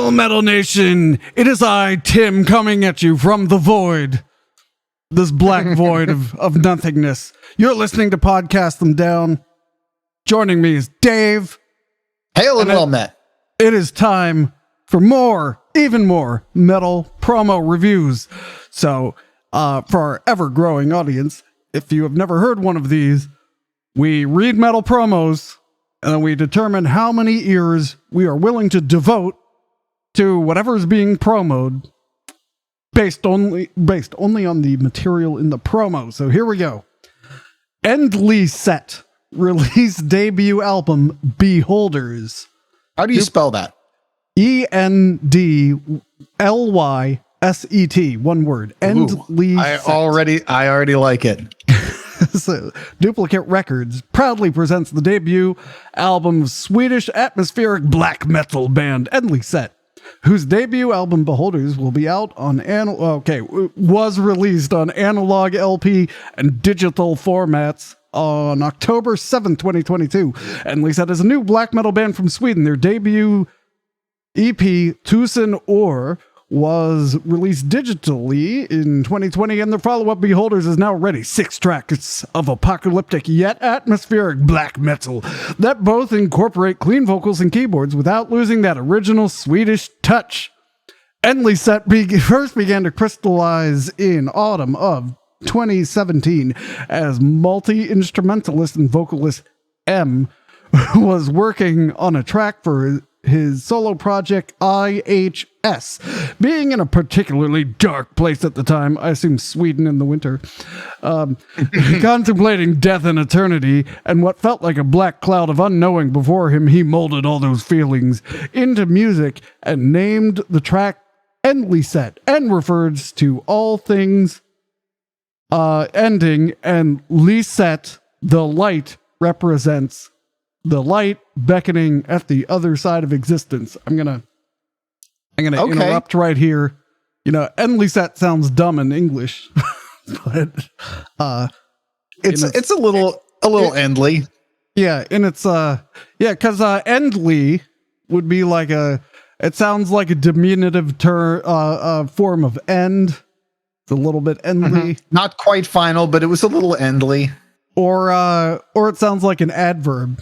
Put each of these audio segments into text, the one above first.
Hail Metal Nation! It is I, Tim, coming at you from the void. This black void of nothingness. You're listening to Podcast Them Down. Joining me is Dave. Hail and well met. It is time for more, even more, metal promo reviews. So, for our ever-growing audience, if you have never heard one of these, we read metal promos, and then we determine how many ears we are willing to devote to whatever is being promoted based only on the material in the promo. So here we go. ENDLYSET released debut album Beholders. How do you spell that? ENDLYSET, one word. ENDLYSET. I already like it. So, Duplicate Records proudly presents the debut album of Swedish atmospheric black metal band ENDLYSET, whose debut album Beholders will be out on was released on analog LP and digital formats on October 7th, 2022. ENDLYSET is a new black metal band from Sweden. Their debut EP, Tusen År, was released digitally in 2020, and their follow-up Beholders is now ready. 6 tracks of apocalyptic yet atmospheric black metal that both incorporate clean vocals and keyboards without losing that original Swedish touch. ENDLYSET first began to crystallize in autumn of 2017 as multi-instrumentalist and vocalist M was working on a track for his solo project IHS, being in a particularly dark place at the time, I assume Sweden in the winter, contemplating death and eternity, and what felt like a black cloud of unknowing before him, he molded all those feelings into music and named the track ENDLYSET, and refers to all things ending, and lyset, the light, represents the light beckoning at the other side of existence. I'm gonna interrupt right here. You know, ENDLYSET sounds dumb in English, but it's a little endly. Yeah, and it's because endly would be like it sounds like a diminutive form of end. It's a little bit endly. Not quite final, but it was a little endly. Or it sounds like an adverb.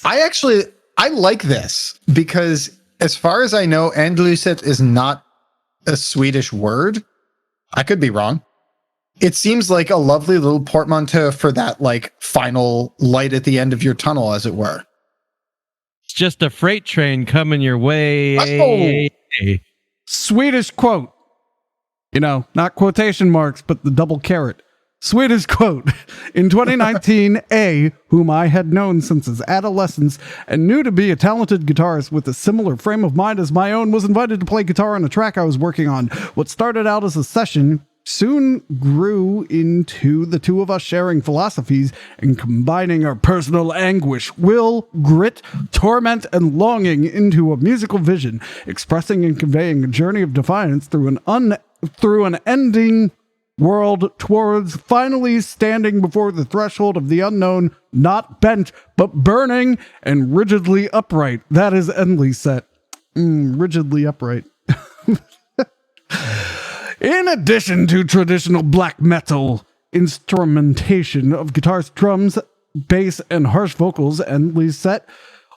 I like this because as far as I know, ENDLYSET is not a Swedish word. I could be wrong. It seems like a lovely little portmanteau for that like final light at the end of your tunnel, as it were. It's just a freight train coming your way. Oh. Swedish quote. You know, not quotation marks, but the double caret. Swedish quote. In 2019, A, whom I had known since his adolescence and knew to be a talented guitarist with a similar frame of mind as my own, was invited to play guitar on a track I was working on. What started out as a session soon grew into the two of us sharing philosophies and combining our personal anguish, will, grit, torment, and longing into a musical vision, expressing and conveying a journey of defiance through an ending world towards finally standing before the threshold of the unknown, not bent, but burning and rigidly upright. That is ENDLYSET. Rigidly upright. In addition to traditional black metal instrumentation of guitars, drums, bass, and harsh vocals, ENDLYSET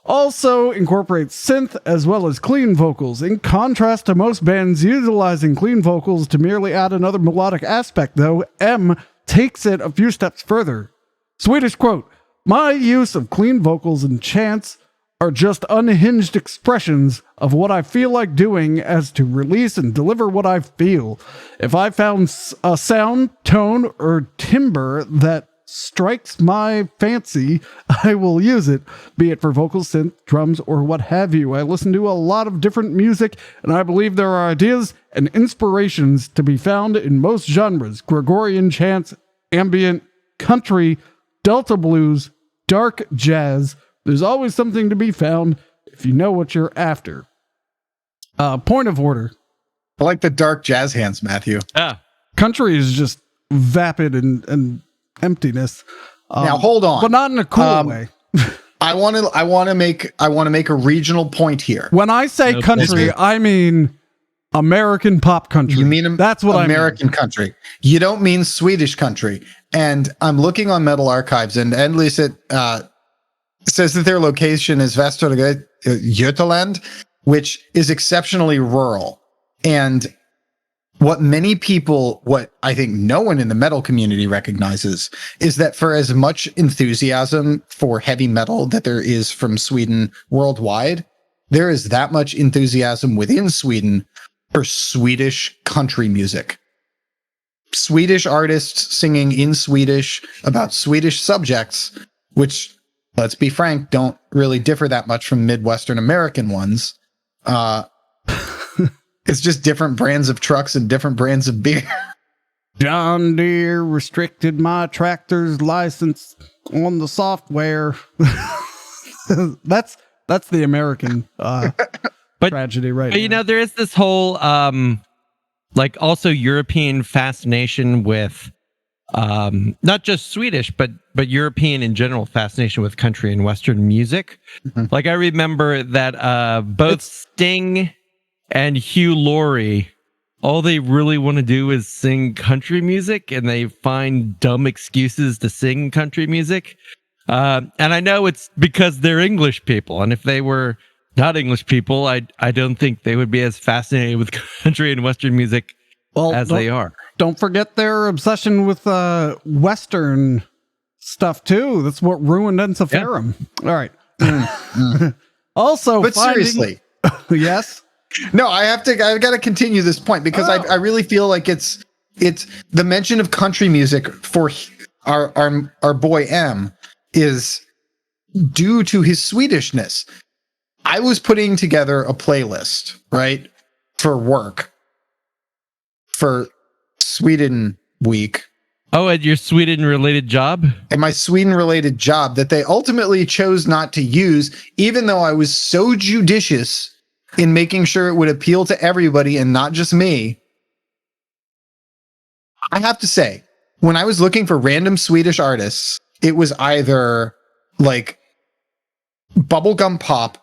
also incorporates synth as well as clean vocals. In contrast to most bands utilizing clean vocals to merely add another melodic aspect, though, M takes it a few steps further. Swedish quote, "My use of clean vocals and chants are just unhinged expressions of what I feel like doing as to release and deliver what I feel. If I found a sound, tone, or timbre that strikes my fancy, I will use it, be it for vocals, synth, drums, or what have you. I listen to a lot of different music, and I believe there are ideas and inspirations to be found in most genres: Gregorian chants, ambient, country, Delta blues, dark jazz. There's always something to be found if you know what you're after." Point of order. I like the dark jazz hands, Matthew. Country is just vapid and emptiness. Now hold on, but not in a cool way. I want to make a regional point here. When I say No, country, listen. I mean American pop country. You mean that's what American country. You don't mean Swedish country. And I'm looking on Metal Archives, and ENDLYSET says that their location is Västra Götaland, which is exceptionally rural. And what I think no one in the metal community recognizes is that for as much enthusiasm for heavy metal that there is from Sweden worldwide, there is that much enthusiasm within Sweden for Swedish country music. Swedish artists singing in Swedish about Swedish subjects, which, let's be frank, don't really differ that much from Midwestern American ones. It's just different brands of trucks and different brands of beer. John Deere restricted my tractor's license on the software. That's the American tragedy, right? But you know, there is this whole like also European fascination with not just Swedish, but European in general fascination with country and Western music. Mm-hmm. Like I remember that both Sting and Hugh Laurie, all they really want to do is sing country music, and they find dumb excuses to sing country music. And I know it's because they're English people, and if they were not English people, I don't think they would be as fascinated with country and Western music as they are. Don't forget their obsession with Western stuff too. That's what ruined Ensiferum. All right. Also, But seriously, yes. no, I've got to continue this point because I really feel like it's the mention of country music for our boy M is due to his Swedishness. I was putting together a playlist, right, for work for Sweden week. Oh, at your Sweden-related job? And my Sweden-related job that they ultimately chose not to use, even though I was so judicious in making sure it would appeal to everybody and not just me. I have to say, when I was looking for random Swedish artists, it was either like bubblegum pop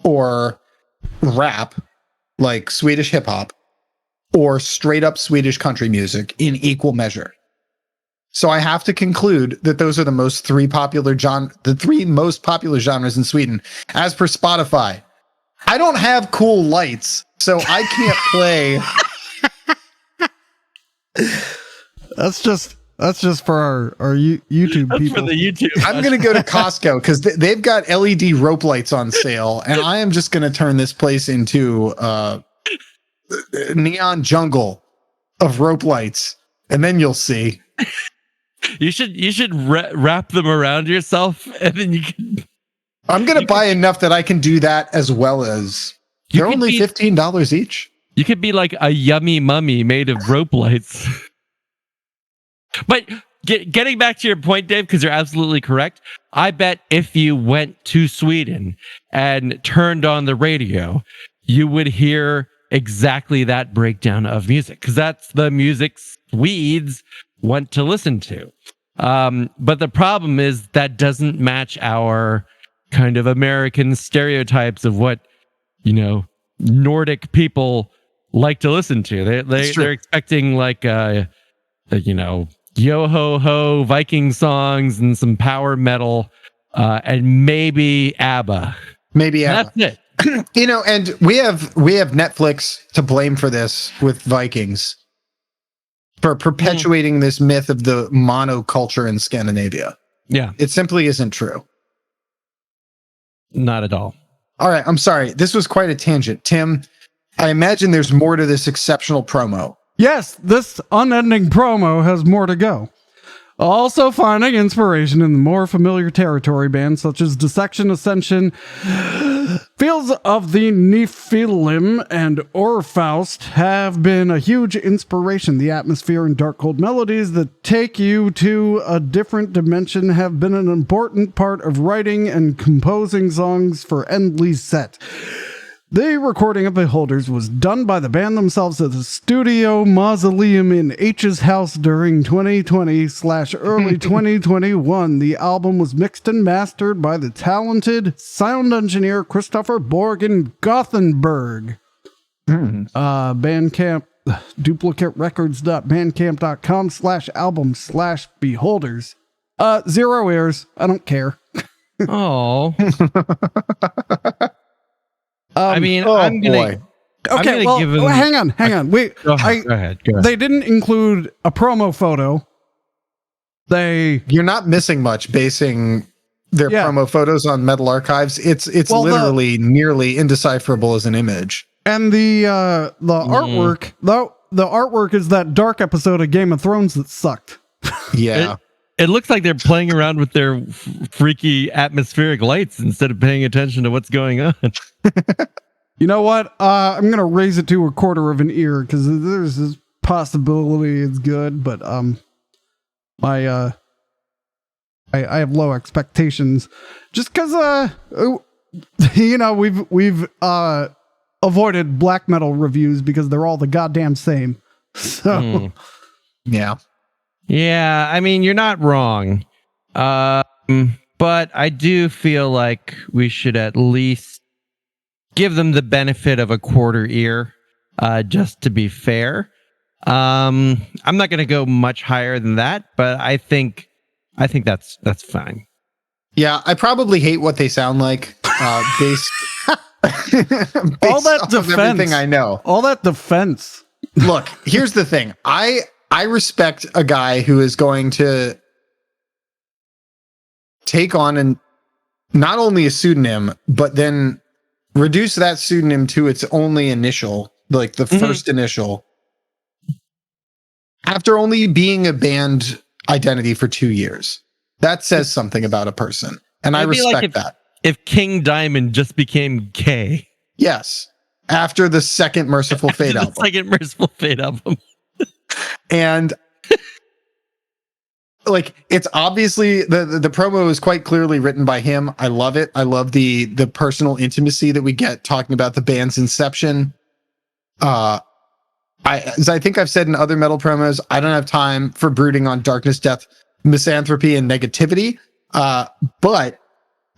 or rap, like Swedish hip hop, or straight up Swedish country music in equal measure. So I have to conclude that those are the three most popular genres in Sweden, as per Spotify. I don't have cool lights, so I can't play. That's just for our YouTube That's people. for the YouTube. I'm going to go to Costco because they've got LED rope lights on sale, and I am just going to turn this place into neon jungle of rope lights, and then you'll see. You should wrap them around yourself, and then you can. I'm going to buy enough that I can do that as well as they're only $15 each. You could be like a yummy mummy made of rope lights. But getting back to your point, Dave, because you're absolutely correct. I bet if you went to Sweden and turned on the radio, you would hear exactly that breakdown of music, because that's the music Swedes want to listen to. But the problem is that doesn't match our kind of American stereotypes of what, Nordic people like to listen to. They're expecting like, yo ho ho Viking songs and some power metal, and maybe ABBA. Maybe ABBA. That's it. And we have Netflix to blame for this with Vikings for perpetuating this myth of the monoculture in Scandinavia. Yeah, It simply isn't true. not at all. All right, I'm sorry. This was quite a tangent. Tim, I imagine there's more to this exceptional promo. Yes, this unending promo has more to go. Also finding inspiration in the more familiar territory bands such as Dissection, Ascension, Fields of the Nephilim, and Orfaust have been a huge inspiration. The atmosphere and dark, cold melodies that take you to a different dimension have been an important part of writing and composing songs for ENDLYSET. The recording of Beholders was done by the band themselves at the studio mausoleum in H's house during 2020/early 2021. The album was mixed and mastered by the talented sound engineer Christopher Borg in Gothenburg. Bandcamp, duplicaterecords.bandcamp.com/album/beholders. 0 ears. I don't care. Oh. I mean, oh I'm gonna. boy. Okay, gonna give him- hang on. Wait, Go ahead. they didn't include a promo photo. You're not missing much basing their promo photos on Metal Archives. It's literally nearly indecipherable as an image. And the artwork, though, the artwork is that dark episode of Game of Thrones that sucked. Yeah. It looks like they're playing around with their freaky atmospheric lights instead of paying attention to what's going on. You know what? I'm gonna raise it to 1/4 of an ear because there's this possibility it's good, but I have low expectations just because we've avoided black metal reviews because they're all the goddamn same. So Yeah. Yeah, I mean, you're not wrong. But I do feel like we should at least give them the benefit of 1/4 ear, just to be fair. I'm not going to go much higher than that, but I think that's fine. Yeah, I probably hate what they sound like, based all that off defense, of everything I know. all that defense. Look, here's the thing. I respect a guy who is going to take on and not only a pseudonym, but then reduce that pseudonym to its only initial, like the first initial, after only being a band identity for 2 years. That says something about a person. And I respect that. If King Diamond just became K. Yes. After the second Merciful Fate album. Second Merciful Fate album. And like, it's obviously the promo is quite clearly written by him. I love it. I love the personal intimacy that we get talking about the band's inception. As I think I've said in other metal promos, I don't have time for brooding on darkness, death, misanthropy, and negativity. But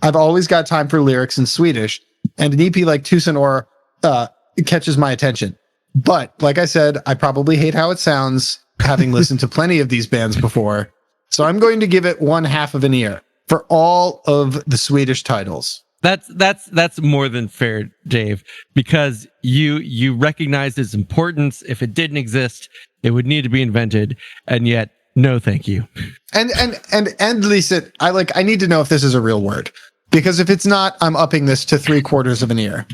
I've always got time for lyrics in Swedish, and an EP like Tusen År catches my attention. But like I said, I probably hate how it sounds, having listened to plenty of these bands before. So I'm going to give it 1/2 of an ear for all of the Swedish titles. That's more than fair, Dave, because you recognize its importance. If it didn't exist, it would need to be invented, and yet no thank you. And ENDLYSET, I need to know if this is a real word, because if it's not, I'm upping this to 3/4 of an ear.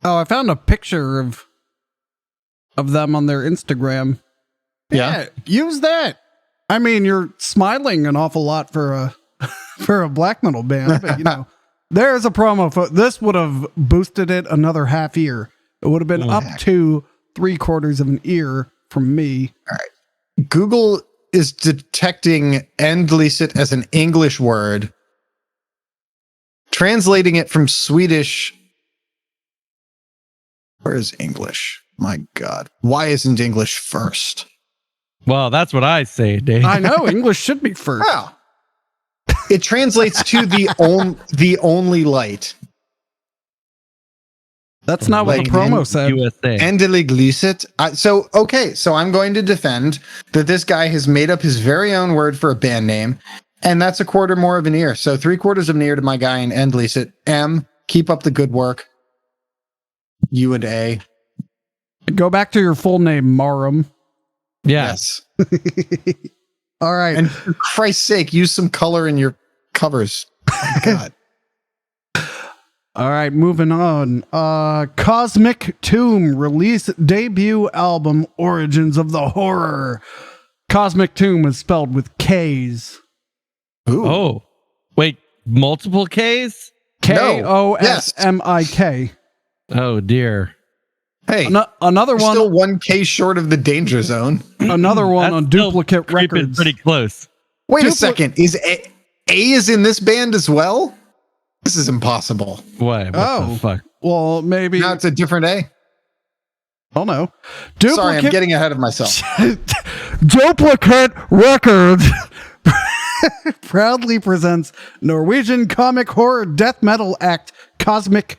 Oh, I found a picture of them on their Instagram. Yeah. Use that. I mean, you're smiling an awful lot for a for a black metal band, but there's a promo photo. This would have boosted it another 1/2 ear. It would have been up to 3/4 of an ear from me. All right. Google is detecting ENDLYSET as an English word, translating it from Swedish. Where is English? My God. Why isn't English first? Well, that's what I say, Dave. I know English should be first. Wow. It translates to the only light. That's not what the promo said. USA. ENDLYSET. So I'm going to defend that this guy has made up his very own word for a band name, and that's 1/4 more of an ear. So 3/4 of an ear to my guy in ENDLYSET. M, keep up the good work. U and A. Go back to your full name, Marum. Yeah. Yes. All right. And for Christ's sake, use some color in your covers. Oh, God. All right, moving on. KOSMIK Tomb release debut album Origins of the Horror. KOSMIK Tomb is spelled with K's. Ooh. Oh, wait, multiple K's? KOSMIK. Oh dear. Hey, Another one. still 1K short of the danger zone. Another one on still Duplicate creeping Records. pretty close. Wait a second. Is A is in this band as well? This is impossible. What the fuck? Well, maybe. Now it's a different A. Oh no. Sorry, I'm getting ahead of myself. Duplicate Records proudly presents Norwegian comic horror death metal act KOSMIK,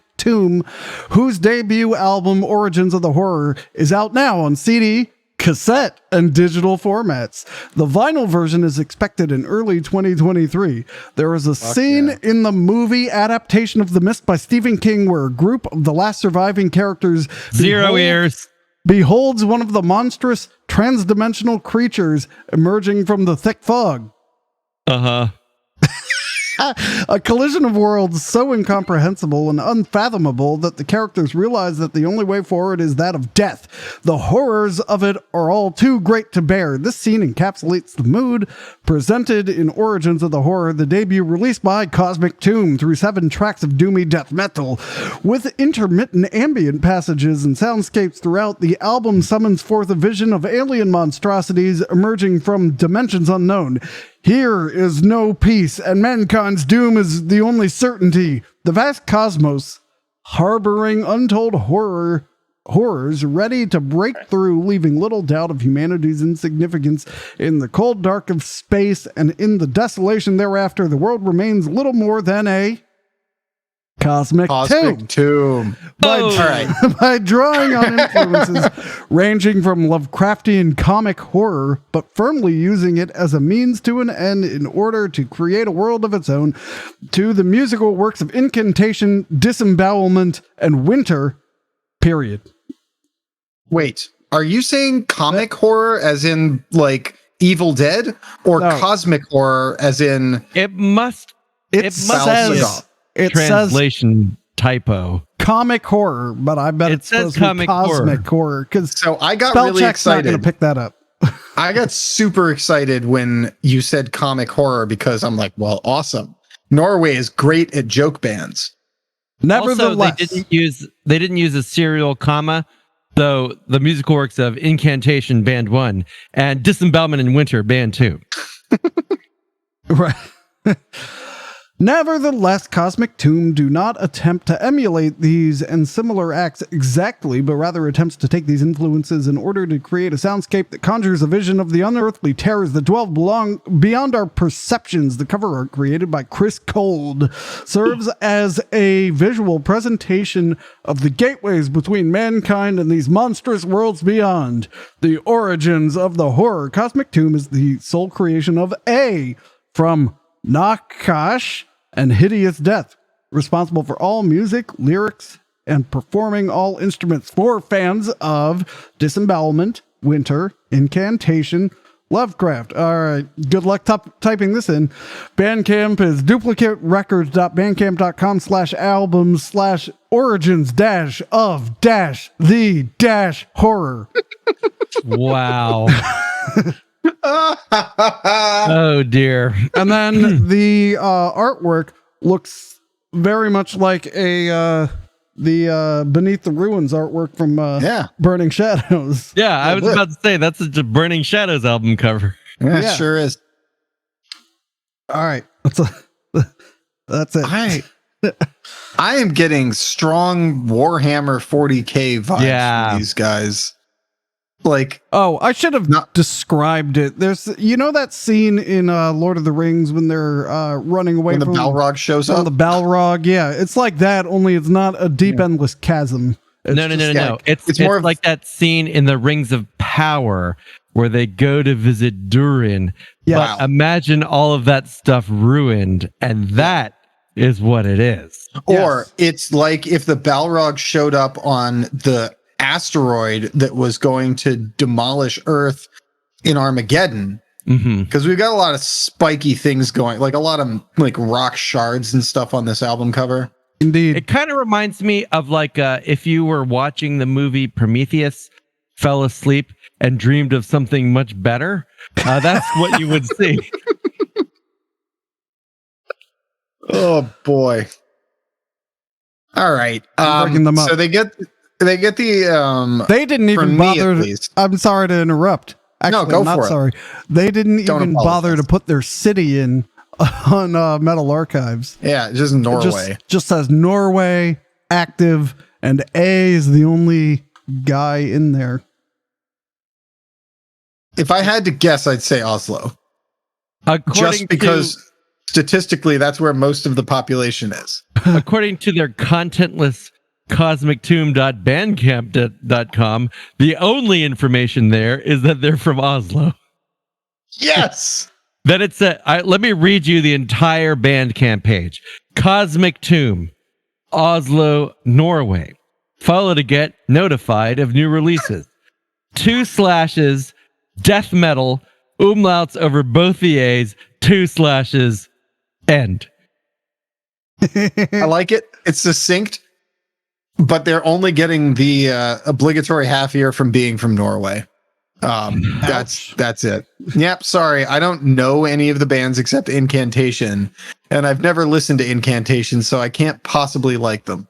whose debut album Origins of the Horror is out now on CD, cassette, and digital formats. The vinyl version is expected in early 2023. There is a scene in the movie adaptation of The Mist by Stephen King where a group of the last surviving characters beholds one of the monstrous transdimensional creatures emerging from the thick fog. A collision of worlds so incomprehensible and unfathomable that the characters realize that the only way forward is that of death. The horrors of it are all too great to bear. This scene encapsulates the mood presented in Origins of the Horror, the debut released by KOSMIK through 7 tracks of doomy death metal. With intermittent ambient passages and soundscapes throughout, the album summons forth a vision of alien monstrosities emerging from dimensions unknown. Here is no peace, and mankind's doom is the only certainty. The vast cosmos, harboring untold horrors ready to break through, leaving little doubt of humanity's insignificance. In the cold dark of space and in the desolation thereafter, the world remains little more than a cosmic tomb. By drawing on influences ranging from Lovecraftian comic horror, but firmly using it as a means to an end in order to create a world of its own, to the musical works of Incantation, Disembowelment, and Winter, period. Wait, are you saying comic horror as in like Evil Dead, or cosmic horror as in it says translation typo comic horror, but I bet it's supposed to be cosmic horror because I got really excited. Not going to pick that up. I got super excited when you said comic horror because I'm like, well, awesome. Norway is great at joke bands. Nevertheless, also, they didn't use a serial comma. So the musical works of Incantation, Band 1, and Disembowelment in Winter, Band 2. Right. Nevertheless, KOSMIK do not attempt to emulate these and similar acts exactly, but rather attempts to take these influences in order to create a soundscape that conjures a vision of the unearthly terrors that dwell beyond our perceptions. The cover art, created by Chris Cold, serves as a visual presentation of the gateways between mankind and these monstrous worlds beyond. The Origins of the Horror. KOSMIK is the sole creation of A from Nakash and Hideous Death, responsible for all music, lyrics, and performing all instruments for fans of Disembowelment, Winter, Incantation, Lovecraft. All right, good luck typing this in. Bandcamp is duplicaterecords.bandcamp.com/albums/origins-of-the-horror. Wow. Oh dear. And then the artwork looks very much like the Beneath the Ruins artwork from Burning Shadows. Yeah, I was about to say that's a Burning Shadows album cover. Yeah, it sure is. All right, that's it. I am getting strong Warhammer 40K vibes from these guys. Like, I should have described it. There's, that scene in Lord of the Rings when they're running away when from the Balrog shows up. The Balrog, yeah, it's like that. Only it's not a deep, endless chasm. No. It's more like that scene in the Rings of Power where they go to visit Durin. Yeah. But imagine all of that stuff ruined, and that is what it is. Or it's like if the Balrog showed up on the asteroid that was going to demolish Earth in Armageddon, because we've got a lot of spiky things going, like a lot of like rock shards and stuff on this album cover. Indeed. It kind of reminds me of like if you were watching the movie Prometheus, fell asleep, and dreamed of something much better. That's what you would see. Oh boy. All right. Breaking them up. So they get the they didn't even bother. I'm sorry to interrupt. Actually, no, go I'm not for sorry. They didn't even bother to put their city in on Metal Archives. Yeah, just Norway. Just says Norway active, and A is the only guy in there. If I had to guess, I'd say Oslo. According Just because statistically, that's where most of the population is. according to their contentless cosmictomb.bandcamp.com, the only information there is that they're from Oslo. Yes. Then it's let me read you the entire Bandcamp page. Cosmic Tomb, Oslo, Norway. Follow to get notified of new releases. 2/, death metal, umlauts over both the A's, 2/, end. I like it. It's succinct, but they're only getting the obligatory half year from being from Norway. That's it. Yep. Sorry. I don't know any of the bands except Incantation, and I've never listened to Incantation, so I can't possibly like them.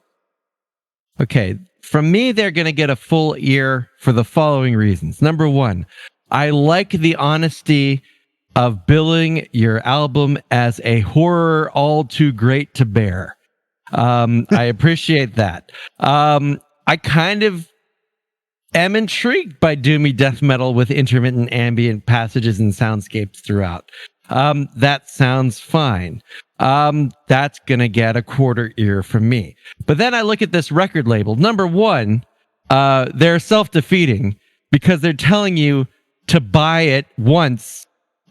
Okay. From me, they're going to get a full ear for the following reasons. Number one, I like the honesty of billing your album as a horror all too great to bear. I appreciate that. I kind of am intrigued by doomy death metal with intermittent ambient passages and soundscapes throughout. That sounds fine. That's going to get a quarter ear from me. But then I look at this record label. Number one, they're self-defeating because they're telling you to buy it once,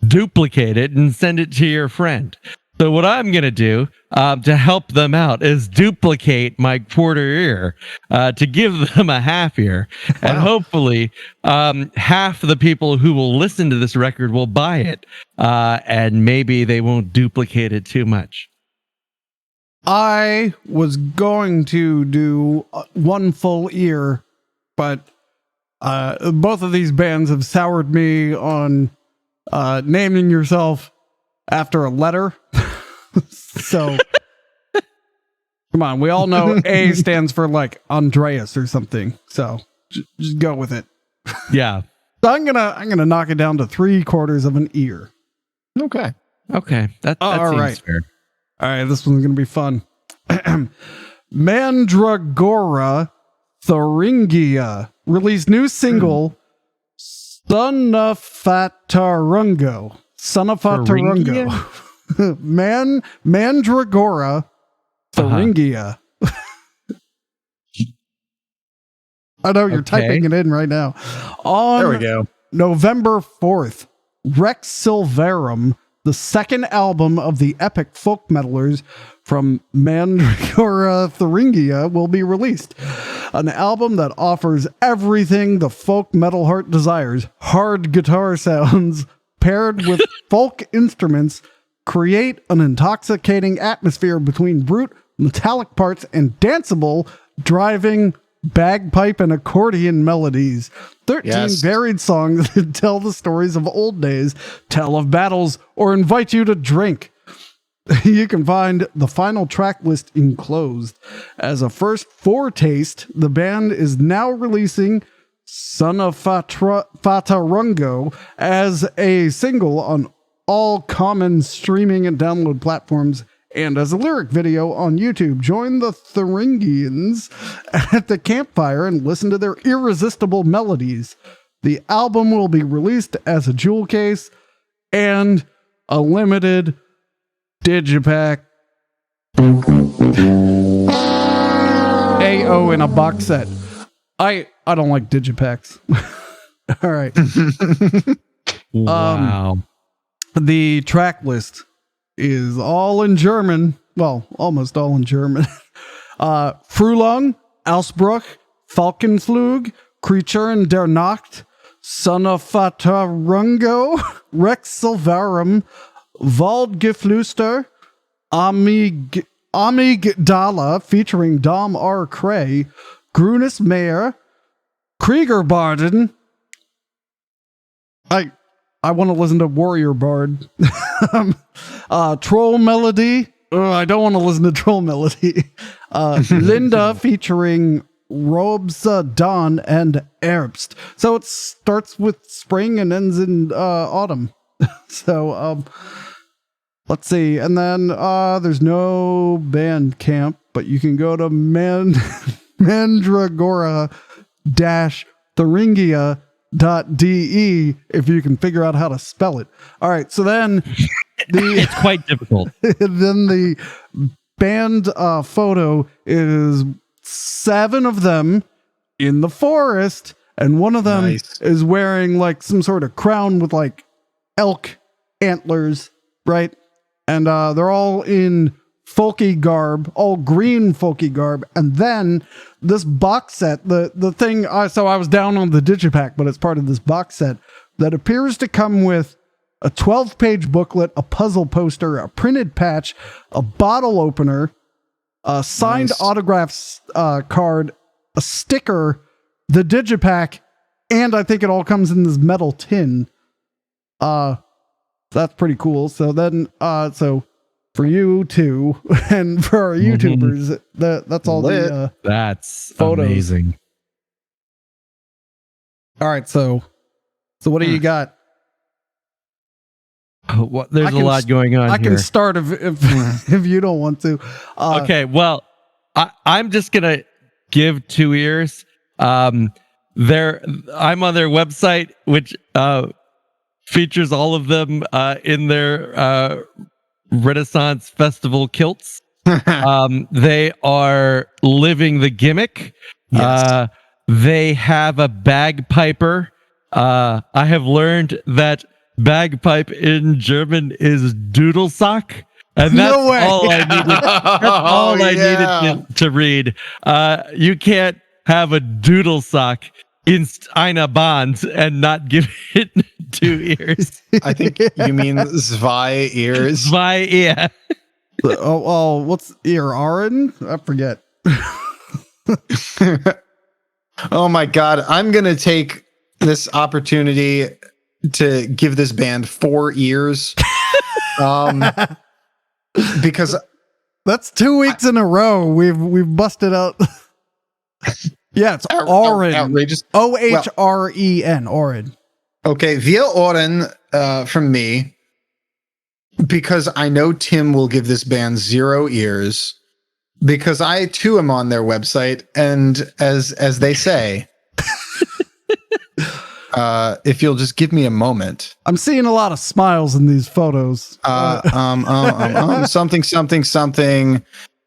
duplicate it, and send it to your friend. So what I'm going to do to help them out is duplicate my quarter ear to give them a half ear. Wow. And hopefully half the people who will listen to this record will buy it. And maybe they won't duplicate it too much. I was going to do one full ear, but both of these bands have soured me on naming yourself after a letter. So come on, we all know A stands for like Andreas or something, so just go with it. Yeah. So I'm gonna knock it down to 3/4 of an ear. Okay. That all seems right. fair. All right, this one's gonna be fun. Mandragora Thuringia released new single Son of Fatarungo. Mandragora Thuringia. I know you're typing it in right now. There we go. November 4th, Rex Silverum, the second album of the epic folk metalers from Mandragora Thuringia, will be released. An album that offers everything the folk metal heart desires. Hard guitar sounds paired with folk instruments create an intoxicating atmosphere between brute metallic parts and danceable driving bagpipe and accordion melodies. 13 varied songs that tell the stories of old days, tell of battles, or invite you to drink. You can find the final track list enclosed. As a first foretaste, the band is now releasing Son of Fatarungo as a single on all common streaming and download platforms and as a lyric video on YouTube. Join the Thuringians at the campfire and listen to their irresistible melodies. The album will be released as a jewel case and a limited digipack. AO in a box set. I don't like digipacks. All right. Wow. The track list is all in German. Well, almost all in German. Frühling, Ausbruch, Falkenflug, Creature der Nacht, Son of Fatarungo, Rex Silverum, Waldgeflüster, Amygdala featuring Dom R. Cray, Grünes Meer, Kriegerbarden. I want to listen to Warrior Bard. Troll Melody. I don't want to listen to Troll Melody. Linda featuring Robsa Dawn and Herbst. So it starts with spring and ends in autumn. So let's see. And then there's no Bandcamp, but you can go to mandragora-thuringia.de if you can figure out how to spell it. All right, so then It's quite difficult. then the band photo is 7 of them in the forest, and one of them is wearing like some sort of crown with like elk antlers, right? And they're all in folky garb, all green folky garb. And then this box set, the thing, so I was down on the Digipack, but it's part of this box set that appears to come with a 12-page booklet, a puzzle poster, a printed patch, a bottle opener, a signed autographs card, a sticker, the Digipack, and I think it all comes in this metal tin. That's pretty cool. So then, so for you two and for our YouTubers, that's all the that's photos. Amazing. All right, so what do you got? Oh, there's a lot going on I here. can start if you don't want to. Okay, well, I'm just gonna give 2 ears. I'm on their website, which features all of them in their Renaissance Festival kilts. They are living the gimmick. Yes. They have a bagpiper. I have learned that bagpipe in German is Dudelsack. And that's No way. all I needed. That's all I needed to read. You can't have a Dudelsack in einer Band and not give it 2 ears. I think you mean zwei ears. Zwei ear. What's ear Aaron? I forget. Oh my God. I'm going to take this opportunity to give this band 4 ears. Because that's 2 weeks in a row we've busted out. Yeah, it's Oren. Outrageous. Ohren. Oren. Okay, via Oren from me, because I know Tim will give this band 0 ears, because I too am on their website, and as they say, if you'll just give me a moment. I'm seeing a lot of smiles in these photos. Something.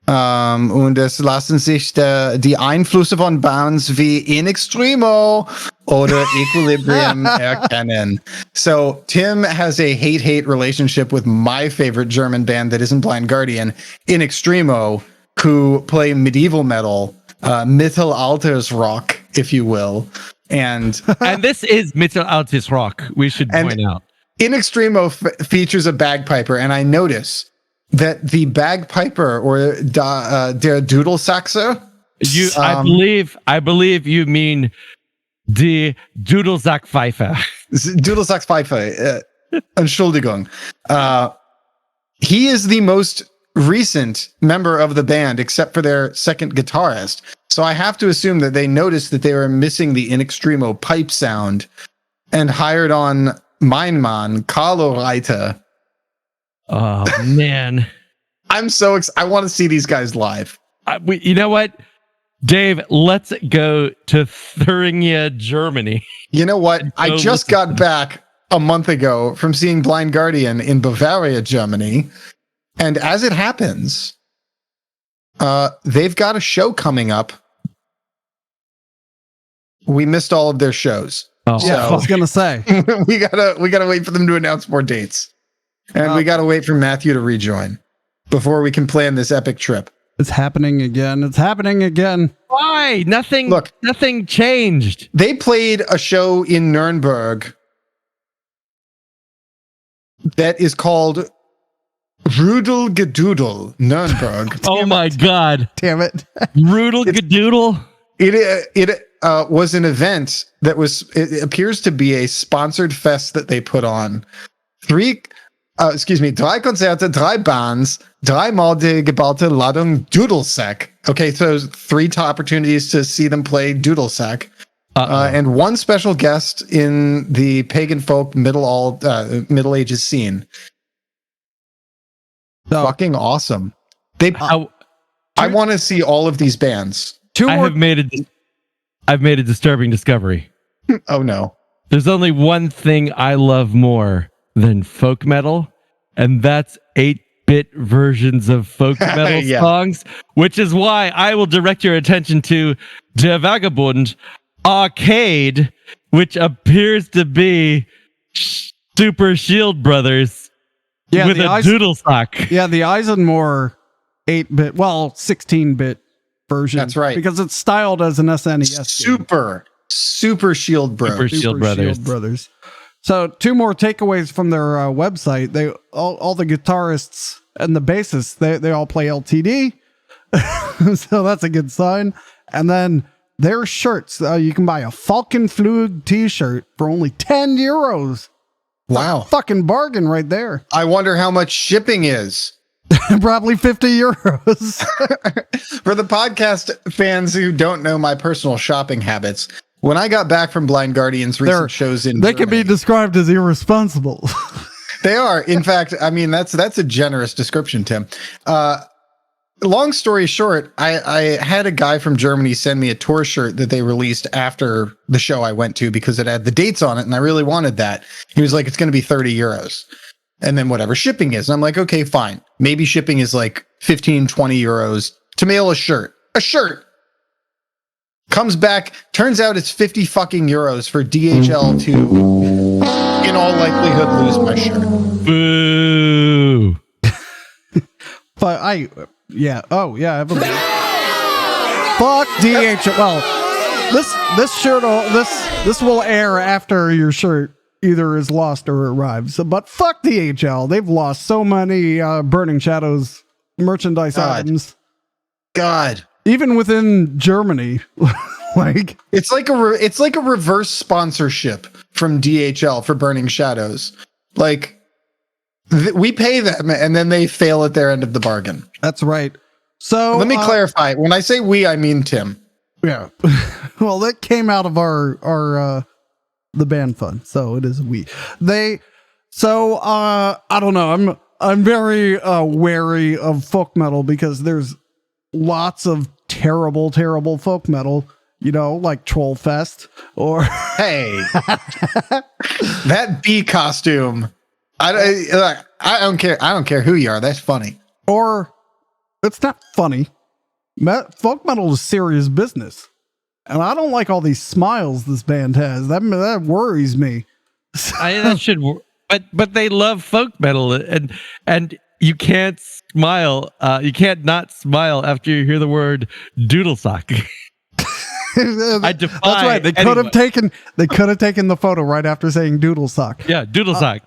Und es lassen sich die Einflüsse von Bands wie In Extremo oder Equilibrium erkennen. So Tim has a hate relationship with my favorite German band that isn't Blind Guardian, In Extremo, who play medieval metal, Mittelalters rock, if you will. And this is Mittelalters rock, we should point out. In Extremo features a bagpiper, and I notice that the bagpiper or der Dudelsaxer. I believe you mean die Dudelsackpfeife. Dudelsackpfeife. Entschuldigung. He is the most recent member of the band, except for their second guitarist. So I have to assume that they noticed that they were missing the In Extremo pipe sound and hired on mein Mann, Carlo Reiter. Oh man, I'm so excited. I want to see these guys live. You know what, Dave? Let's go to Thuringia, Germany. You know what? I just got back a month ago from seeing Blind Guardian in Bavaria, Germany, and as it happens, they've got a show coming up. We missed all of their shows. Oh, yeah, I was gonna say we gotta wait for them to announce more dates. And we got to wait for Matthew to rejoin before we can plan this epic trip. it's happening again. Why? Nothing changed. They played a show in Nuremberg that is called Rudel Gedoodle Nuremberg. Oh my God. Damn it. Rudel Gedoodle. It was an event that it appears to be a sponsored fest that they put on. 3 Konzerte, 3 Bands, 3-mal die gebaute Ladung Dudelsack. Okay, so 3 opportunities to see them play Dudelsack. And 1 special guest in the pagan folk Middle Ages scene. So, Fucking awesome. They. I want to see all of these bands. I've made a disturbing discovery. Oh no. There's only one thing I love more than folk metal, and that's 8-bit versions of folk metal Yeah. songs, which is why I will direct your attention to Der Vagabund Arcade, which appears to be Super Shield Brothers with a doodle sock. Yeah, the Eisenmore 8-bit, well, 16-bit version. That's right. Because it's styled as an SNES game. Super Shield Bros. Super Shield Brothers. So 2 more takeaways from their website. They all the guitarists and the bassists, they all play LTD. So that's a good sign. And then their shirts, you can buy a Falkenflug t-shirt for only 10 euros. Wow. Fucking bargain right there. I wonder how much shipping is. Probably 50 euros. For the podcast fans who don't know my personal shopping habits, when I got back from Blind Guardian's recent shows in They can be described as irresponsible. They are. In fact, I mean, that's a generous description, Tim. Long story short, I had a guy from Germany send me a tour shirt that they released after the show I went to because it had the dates on it, and I really wanted that. He was like, it's going to be 30 euros. And then whatever shipping is. And I'm like, okay, fine. Maybe shipping is like 15, 20 euros to mail a shirt. A shirt! Comes back, turns out it's 50 fucking euros for DHL to, in all likelihood, lose my shirt. Boo! But I have a fuck DHL. Well, this shirt, this will air after your shirt either is lost or arrives. But fuck DHL. They've lost so many Burning Shadows merchandise items. God. Even within Germany. Like it's like a reverse sponsorship from DHL for Burning Shadows. Like we pay them and then they fail at their end of the bargain. That's right. So let me clarify. When I say we, I mean Tim. Yeah. Well, that came out of our the band fund, so it is we. I don't know. I'm very wary of folk metal because there's lots of terrible folk metal, you know, like Trollfest or hey, that bee costume. I don't care. I don't care who you are. That's funny. Or it's not funny. Folk metal is serious business. And I don't like all these smiles this band has. That worries me. That should, but they love folk metal, and you can't smile. You can't not smile after you hear the word doodle sock. I defy. That's right. They could have taken the photo right after saying doodle sock. Yeah, doodle sock.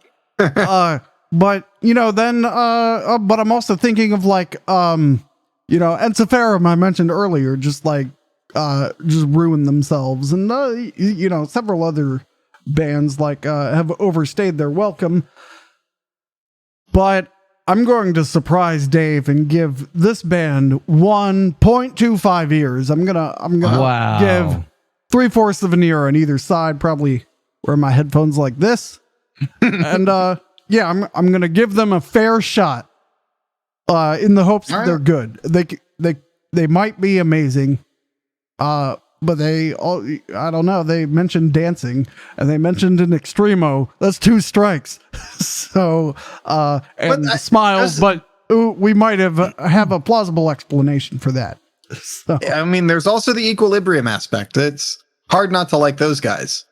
But you know, then but I'm also thinking of like you know, Encepharum I mentioned earlier, just ruin themselves, and you know, several other bands like have overstayed their welcome. But I'm going to surprise Dave and give this band 1.25 years. I'm gonna give 3/4 of an ear on either side, probably wear my headphones like this. And yeah, I'm gonna give them a fair shot in the hopes that they're good. They might be amazing. But I don't know. They mentioned dancing and they mentioned an Extremo. That's 2 strikes. So, and smiles, but we might have a plausible explanation for that. So. I mean, there's also the equilibrium aspect. It's hard not to like those guys.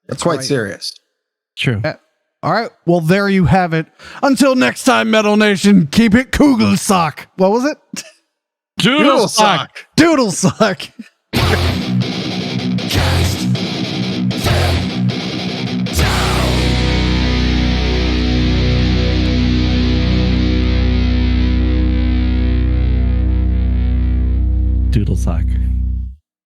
It's quite serious. True. All right. Well, there you have it. Until next time, Metal Nation, keep it Kugelsock. What was it? Doodle sock. Doodle sock. Doodle sock.